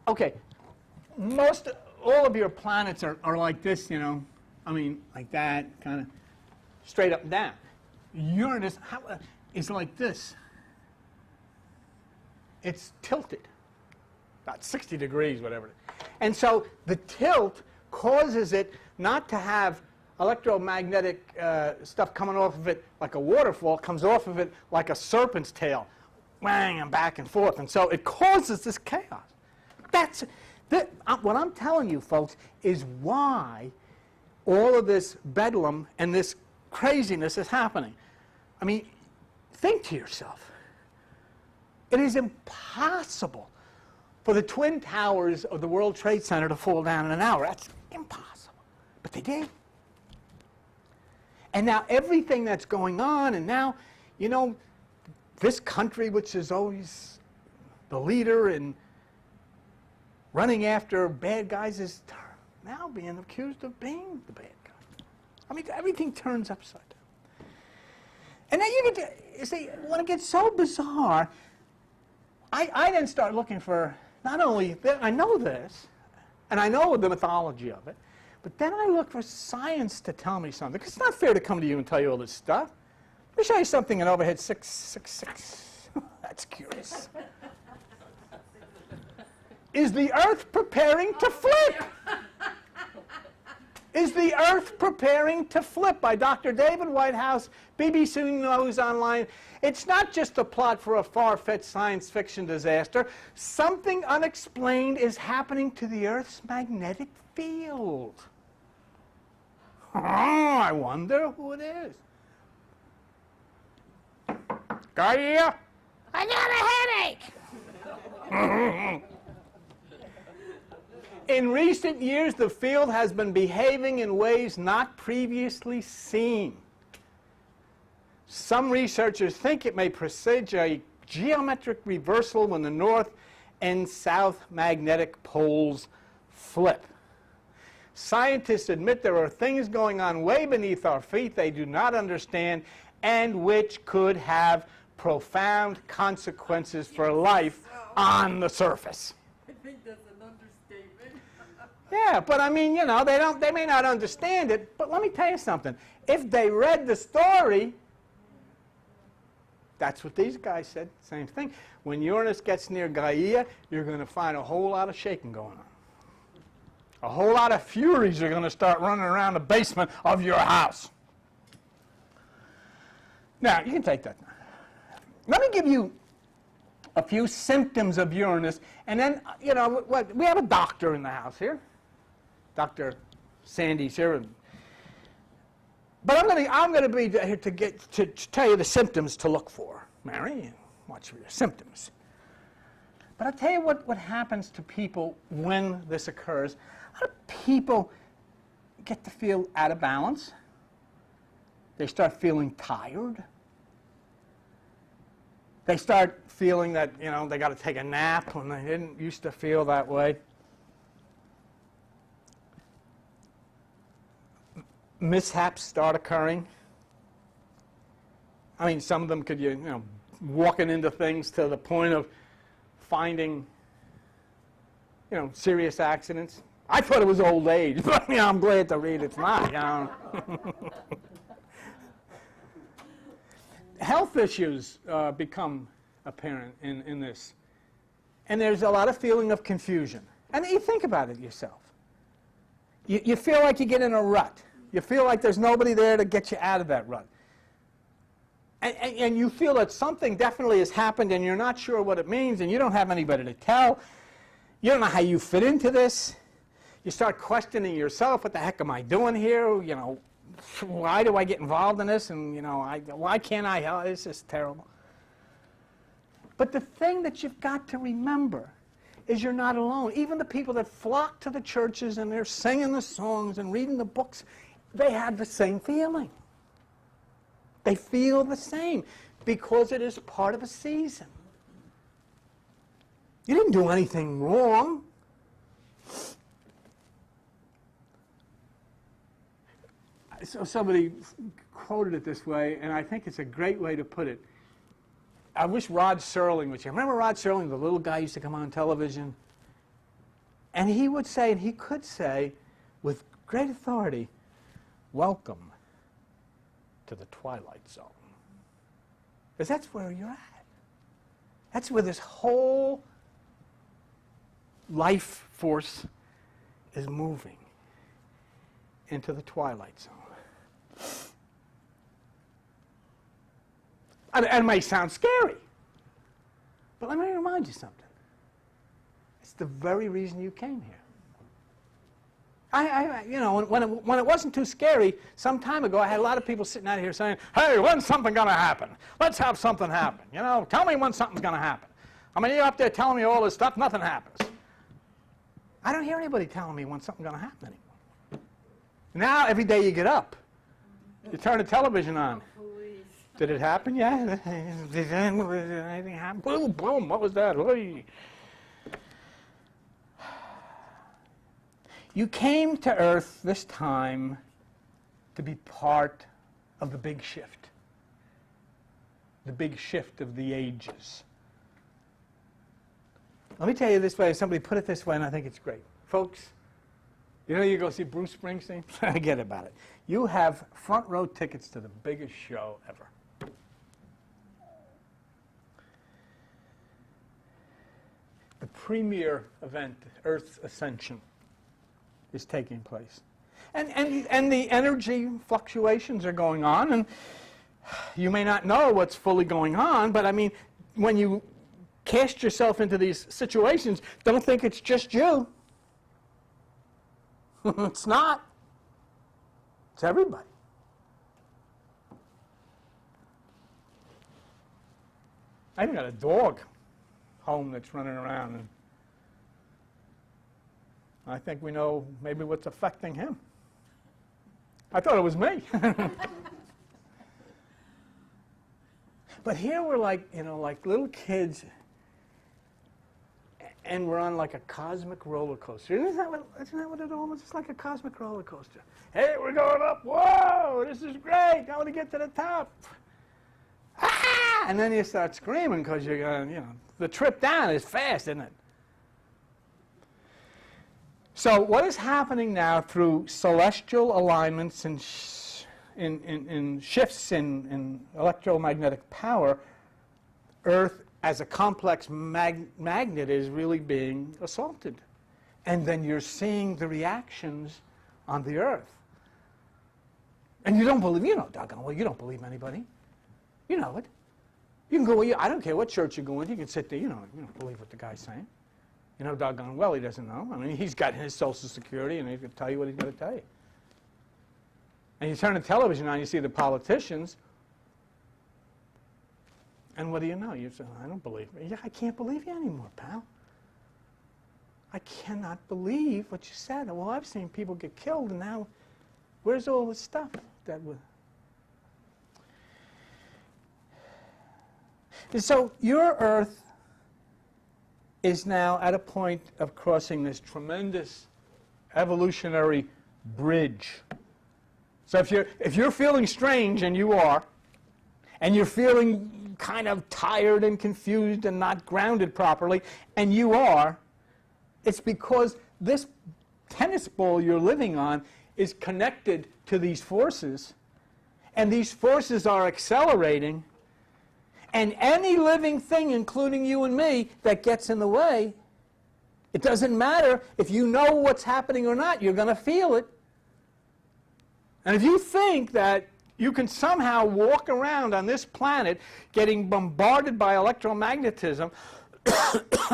Okay, all of your planets are like this, you know. I mean, like that, kind of straight up and down. Uranus is like this. It's tilted, about 60 degrees, whatever it is. And so the tilt causes it not to have electromagnetic stuff coming off of it like a waterfall, comes off of it like a serpent's tail, whang, and back and forth. And so it causes this chaos. What I'm telling you, folks, is why all of this bedlam and this craziness is happening. I mean, think to yourself. It is impossible for the Twin Towers of the World Trade Center to fall down in an hour. That's impossible. But they did. And now everything that's going on, and now, you know, this country, which is always the leader in running after bad guys, is now being accused of being the bad guy. I mean, everything turns upside down. And then you see, when it gets so bizarre, I then start looking for, not only, I know this, and I know the mythology of it, but then I look for science to tell me something. Because it's not fair to come to you and tell you all this stuff. Let me show you something in overhead 666. That's curious. Is the Earth preparing to flip? Is the Earth preparing to flip? By Dr. David Whitehouse, BBC News Online. It's not just a plot for a far-fetched science fiction disaster. Something unexplained is happening to the Earth's magnetic field. Oh, I wonder who it is. Gaia? I got a headache! In recent years, the field has been behaving in ways not previously seen. Some researchers think it may presage a geometric reversal when the north and south magnetic poles flip. Scientists admit there are things going on way beneath our feet they do not understand and which could have profound consequences for life on the surface. I think that's an understatement. Yeah, but I mean, you know, they may not understand it, but let me tell you something. If they read the story, that's what these guys said, same thing. When Uranus gets near Gaia, you're going to find a whole lot of shaking going on. A whole lot of furies are going to start running around the basement of your house. Now, you can take that now. Let me give you a few symptoms of Uranus, and then, you know, we have a doctor in the house here. Dr. Sandy's here. But I'm going to be here to tell you the symptoms to look for, Mary, and watch for your symptoms. But I'll tell you what happens to people when this occurs. A lot of people get to feel out of balance. They start feeling tired. They start feeling that, you know, they got to take a nap when they didn't used to feel that way. Mishaps start occurring. I mean, some of them could, you know, walking into things to the point of finding, you know, serious accidents. I thought it was old age, but you know, I'm glad to read it's not, you know. Health issues become apparent in this. And there's a lot of feeling of confusion. And you think about it yourself. You feel like you get in a rut. You feel like there's nobody there to get you out of that rut. And you feel that something definitely has happened and you're not sure what it means and you don't have anybody to tell. You don't know how you fit into this. You start questioning yourself, what the heck am I doing here? You know, why do I get involved in this? And, you know, why can't I help? This is terrible. But the thing that you've got to remember is you're not alone. Even the people that flock to the churches and they're singing the songs and reading the books, they have the same feeling. They feel the same because it is part of a season. You didn't do anything wrong. So somebody quoted it this way, and I think it's a great way to put it. I wish Rod Serling was here. Remember Rod Serling, the little guy used to come on television? And he would say, and he could say, with great authority, welcome to the twilight zone. Because that's where you're at. That's where this whole life force is moving into the twilight zone. And it may sound scary, but let me remind you something. It's the very reason you came here. You know, when it wasn't too scary, some time ago, I had a lot of people sitting out here saying, hey, when's something going to happen? Let's have something happen. You know, tell me when something's going to happen. I mean, you're up there telling me all this stuff, nothing happens. I don't hear anybody telling me when something's going to happen anymore. Now, every day you get up, you turn the television on. Did it happen? Yeah. Did anything happen? Boom, boom, what was that? Oy. You came to Earth this time to be part of the big shift. The big shift of the ages. Let me tell you this way, somebody put it this way, and I think it's great. Folks, you know you go see Bruce Springsteen? Forget about it. You have front row tickets to the biggest show ever. The premier event, Earth's ascension, is taking place. And the energy fluctuations are going on, and you may not know what's fully going on, but I mean, when you cast yourself into these situations, don't think it's just you. It's not. It's everybody. I even got a dog home that's running around, and I think we know maybe what's affecting him. I thought it was me. But here we're like, you know, like little kids, and we're on like a cosmic roller coaster. Isn't that what it all is? It's like a cosmic roller coaster. Hey, we're going up. Whoa, this is great. I want to get to the top. Ah! And then you start screaming because you're going, you know, the trip down is fast, isn't it? So what is happening now through celestial alignments and in shifts in electromagnetic power, Earth as a complex magnet is really being assaulted. And then you're seeing the reactions on the Earth. And you don't believe, you know, doggone well, you don't believe anybody. You know it. You can go, I don't care what church you go into, you can sit there, you don't believe what the guy's saying. You know, doggone well, he doesn't know. I mean, he's got his Social Security, and he's going to tell you what he's going to tell you. And you turn the television on, you see the politicians, and what do you know? You say, I don't believe you. Yeah, I can't believe you anymore, pal. I cannot believe what you said. Well, I've seen people get killed, and now where's all this stuff that was... So your Earth is now at a point of crossing this tremendous evolutionary bridge. So if you're feeling strange, and you are, and you're feeling kind of tired and confused and not grounded properly, and you are, it's because this tennis ball you're living on is connected to these forces, and these forces are accelerating. And any living thing, including you and me, that gets in the way It doesn't matter if you know what's happening or not, you're going to feel it. And if you think that you can somehow walk around on this planet getting bombarded by electromagnetism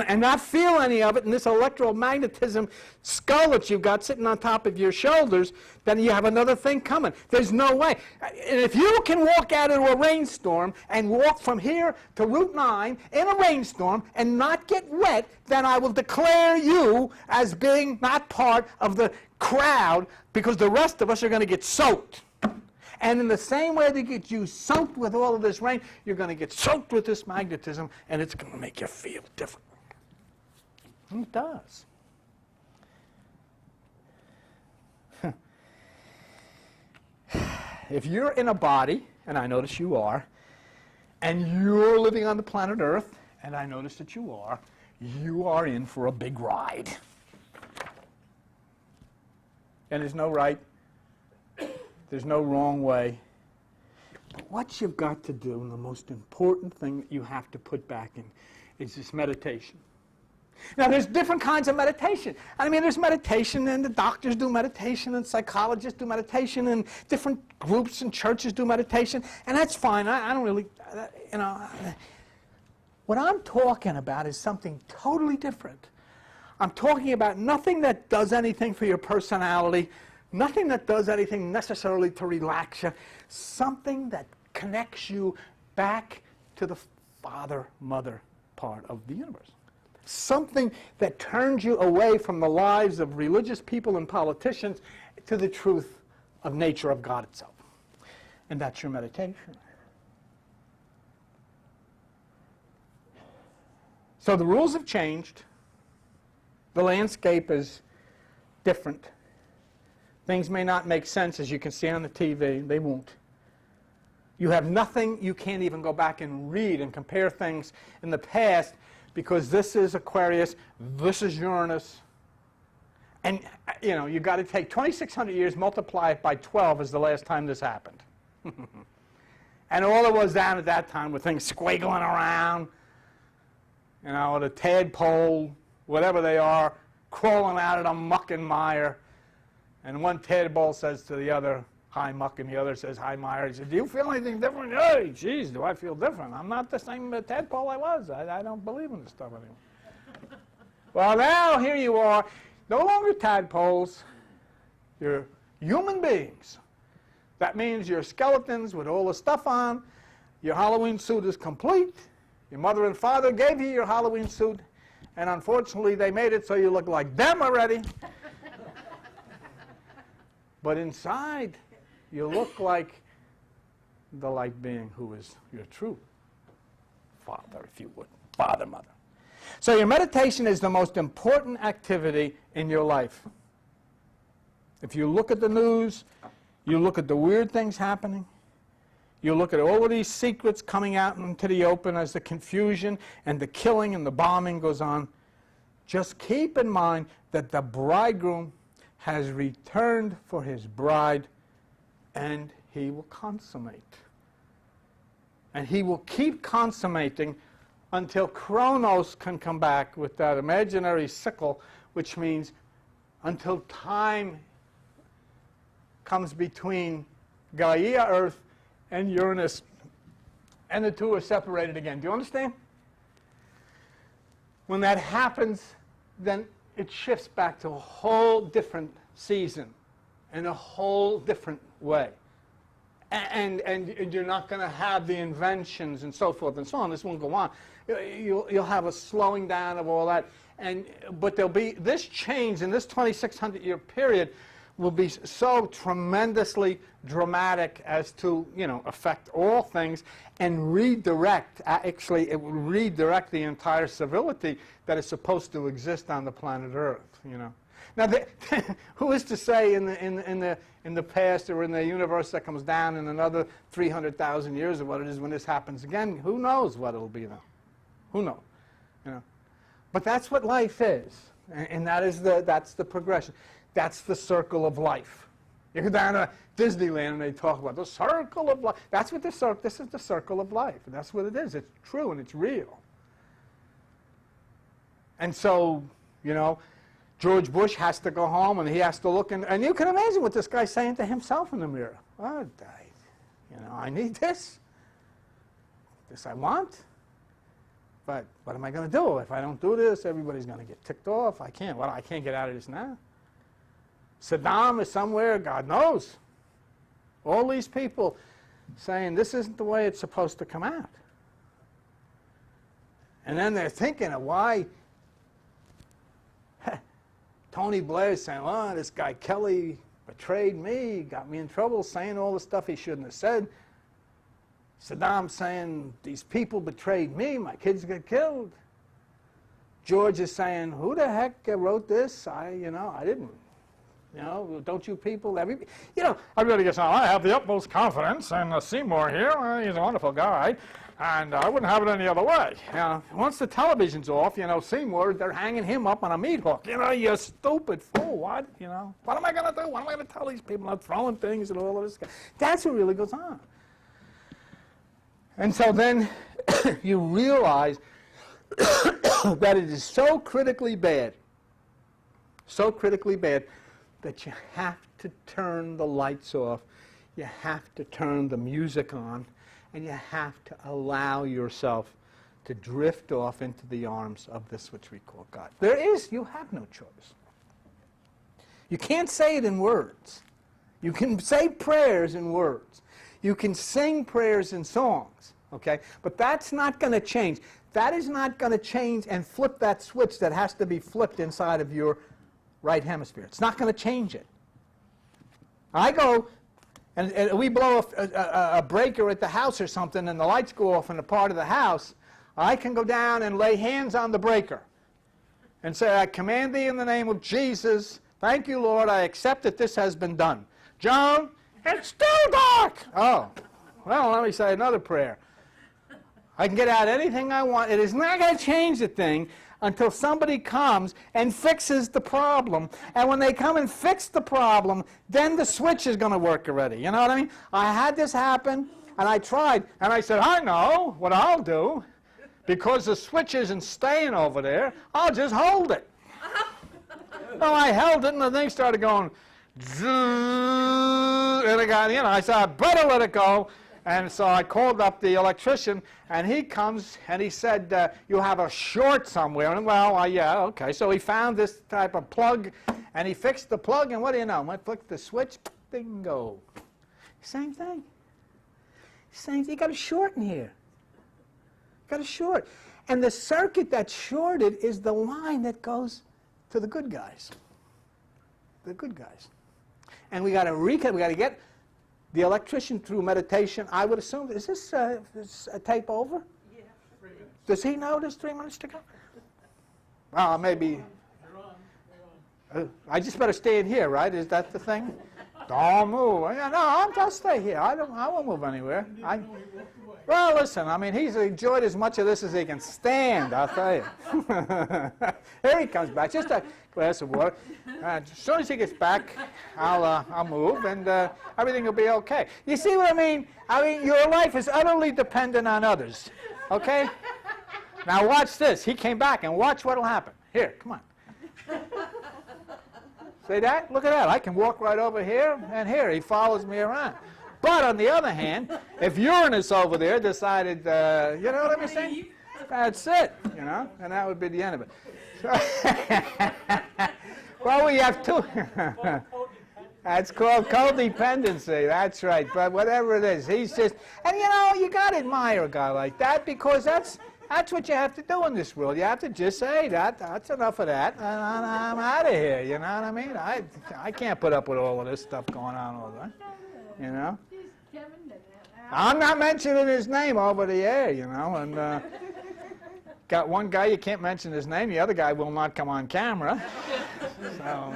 and not feel any of it in this electromagnetism skull that you've got sitting on top of your shoulders, then you have another thing coming. There's no way. And if you can walk out into a rainstorm and walk from here to Route 9 in a rainstorm and not get wet, then I will declare you as being not part of the crowd, because the rest of us are going to get soaked. And in the same way that gets you soaked with all of this rain, you're going to get soaked with this magnetism, and it's going to make you feel different. And it does. If you're in a body, and I notice you are, and you're living on the planet Earth, and I notice that you are in for a big ride. And there's no right, there's no wrong way. But what you've got to do, and the most important thing that you have to put back in, is this meditation. Now, there's different kinds of meditation. I mean, there's meditation, and the doctors do meditation, and psychologists do meditation, and different groups and churches do meditation, and that's fine. I don't really, What I'm talking about is something totally different. I'm talking about nothing that does anything for your personality, nothing that does anything necessarily to relax you, something that connects you back to the father-mother part of the universe. Something that turns you away from the lives of religious people and politicians to the truth of nature of God itself. And that's your meditation. So the rules have changed. The landscape is different. Things may not make sense, as you can see on the TV. They won't. You have nothing. You can't even go back and read and compare things in the past, because this is Aquarius, this is Uranus. And, you've got to take 2,600 years, multiply it by 12 is the last time this happened. And all it was down at that time were things squiggling around, the tadpole, whatever they are, crawling out of the muck and mire. And one tadpole says to the other, "Hi, muck," and the other says, "Hi, mire." He says, "Do you feel anything different?" "Hey, geez, do I feel different? I'm not the same tadpole I was. I don't believe in this stuff anymore." Well, now here you are, no longer tadpoles. You're human beings. That means you're skeletons with all the stuff on. Your Halloween suit is complete. Your mother and father gave you your Halloween suit, and unfortunately they made it so you look like them already. But inside, you look like the light being who is your true father, if you would, father, mother. So your meditation is the most important activity in your life. If you look at the news, you look at the weird things happening, you look at all of these secrets coming out into the open as the confusion and the killing and the bombing goes on, just keep in mind that the bridegroom has returned for his bride, and he will consummate. And he will keep consummating until Kronos can come back with that imaginary sickle, which means until time comes between Gaia, Earth, and Uranus, and the two are separated again. Do you understand? When that happens, then it shifts back to a whole different season in a whole different way. And you're not going to have the inventions and so forth and so on. This won't go on. You'll have a slowing down of all that. But there'll be this change in this 2,600-year period will be so tremendously dramatic as to, affect all things and redirect, actually, it will redirect the entire civility that is supposed to exist on the planet Earth, Now, who is to say in the past or in the universe that comes down in another 300,000 years or what it is when this happens again? Who knows what it'll be then? Who knows? But that's what life is, and that's the progression. That's the circle of life. You go down to Disneyland and they talk about the circle of life. That's what this is the circle of life. And that's what it is. It's true and it's real. And so, You know, George Bush has to go home and he has to look and you can imagine what this guy's saying to himself in the mirror. Oh, I need this. This I want. But what am I going to do? If I don't do this, everybody's going to get ticked off. I can't. Well, I can't get out of this now. Saddam is somewhere, God knows. All these people saying this isn't the way it's supposed to come out. And then they're thinking of why Tony Blair's saying, oh, this guy Kelly betrayed me, got me in trouble, saying all the stuff he shouldn't have said. Saddam saying, these people betrayed me, my kids got killed. George is saying, who the heck wrote this? I didn't. Don't you people? Everybody gets on, I have the utmost confidence in Seymour here. He's a wonderful guy. And I wouldn't have it any other way. Once the television's off, Seymour, they're hanging him up on a meat hook. You stupid fool, what? What am I going to do? What am I going to tell these people? I'm throwing things and all of this. That's what really goes on. And so then you realize that it is so critically bad that you have to turn the lights off, you have to turn the music on, and you have to allow yourself to drift off into the arms of this which we call God. You have no choice. You can't say it in words. You can say prayers in words. You can sing prayers in songs, okay? But that's not going to change. That is not going to change and flip that switch that has to be flipped inside of your right hemisphere. It's not going to change it. I go and we blow a breaker at the house or something and the lights go off in a part of the house, I can go down and lay hands on the breaker and say, I command thee in the name of Jesus, thank you, Lord, I accept that this has been done. Joan, it's still dark. Oh, well, let me say another prayer. I can get out anything I want. It is not going to change the thing until somebody comes and fixes the problem. And when they come and fix the problem, then the switch is going to work already. You know what I mean? I had this happen, and I tried, and I said, I know what I'll do. Because the switch isn't staying over there, I'll just hold it. Well, I held it, and the thing started going, and I said, I better let it go. And so I called up the electrician, and he comes, and he said, you have a short somewhere. And well, yeah, okay. So he found this type of plug, and he fixed the plug, and what do you know? When I flicked the switch, bingo. Same thing. Same thing. You got a short in here. Got a short. And the circuit that's shorted is the line that goes to the good guys. The good guys. And we got to get the electrician through meditation. I would assume, is this a tape over? Yeah. Does he know there's 3 minutes to go? Well, maybe. I just better stay in here, right? Is that the thing? Don't move. No, I'll stay here. I won't move anywhere. Well, listen, I mean, he's enjoyed as much of this as he can stand, I'll tell you. Here he comes back. Just a glass of water. As soon as he gets back, I'll move, and everything will be okay. You see what I mean? I mean, your life is utterly dependent on others, okay? Now watch this. He came back, and watch what will happen. Here, come on. See that? Look at that. I can walk right over here, and here. He follows me around. But on the other hand, if Uranus over there decided, you know what I'm saying? That's it, and that would be the end of it. So well, we have two. That's called codependency. That's right. But whatever it is, he's just, and you got to admire a guy like that because that's what you have to do in this world. You have to just say, that's enough of that, and I'm out of here, you know what I mean? I can't put up with all of this stuff going on all the time, I'm not mentioning his name over the air, and got one guy, you can't mention his name, the other guy will not come on camera. So,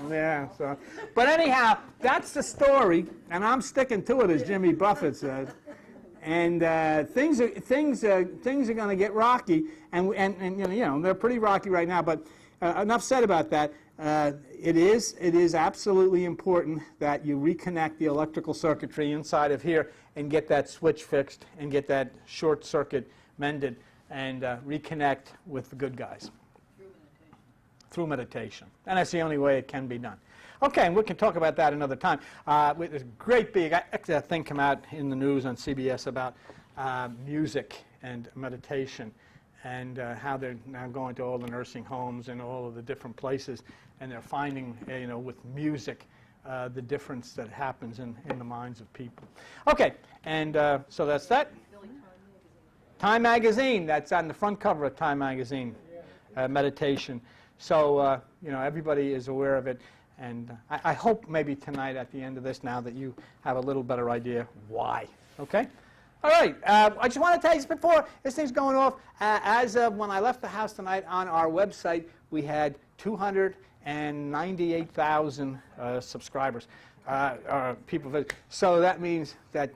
yeah, so. But anyhow, that's the story, and I'm sticking to it, as Jimmy Buffett said. And things are going to get rocky, and they're pretty rocky right now. But enough said about that. It is absolutely important that you reconnect the electrical circuitry inside of here and get that switch fixed and get that short circuit mended and reconnect with the good guys. through meditation. And that's the only way it can be done. Okay, and we can talk about that another time. There's a great big thing come out in the news on CBS about music and meditation, and how they're now going to all the nursing homes and all of the different places, and they're finding, with music, the difference that happens in the minds of people. Okay, and so that's that. Time Magazine, that's on the front cover of Time Magazine, meditation. So, everybody is aware of it. And I hope maybe tonight at the end of this now that you have a little better idea why. Okay? All right. I just want to tell you before this thing's going off, as of when I left the house tonight on our website, we had 298,000 subscribers, people. So that means that